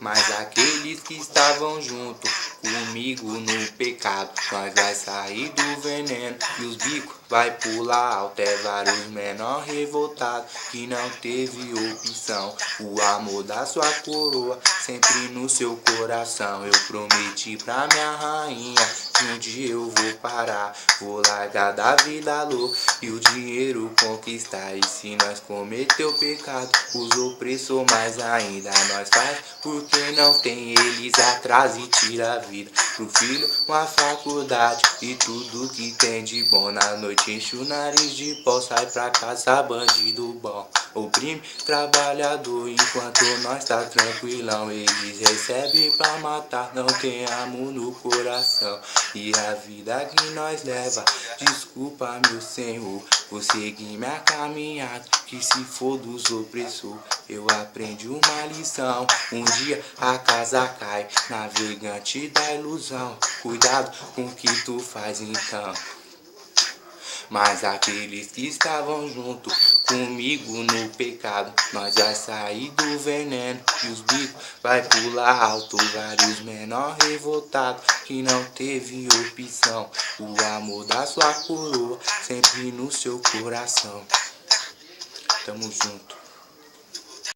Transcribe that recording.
Mas aqueles que estavam junto comigo no pecado, nós vai sair do veneno e os bicos vai pular alto. É vários menor revoltado que não teve opção. O amor da sua coroa sempre no seu coração. Eu prometi pra minha rainha que um dia eu vou parar, vou largar da vida louca e o dinheiro conquistar. E se nós cometeu pecado, os opressor mais ainda nós faz, porque não tem eles atrás e tira a vida pro filho uma faculdade e tudo que tem de bom. Na noite enche o nariz de pó, sai pra caçar bandido bom. Oprime trabalhador enquanto nós tá tranquilão. Eles recebem pra matar, não tem amor no coração. E a vida que nós leva, desculpa meu senhor, vou seguir minha caminhada, que se for dos opressor, eu aprendi uma lição. Um dia a casa cai, navegante da ilusão, cuidado com o que tu faz então. Mas aqueles que estavam junto comigo no pecado, nós vai sair do veneno e os bicos vai pular alto. Vários menor revoltado que não teve opção. O amor da sua coroa sempre no seu coração. Tamo junto.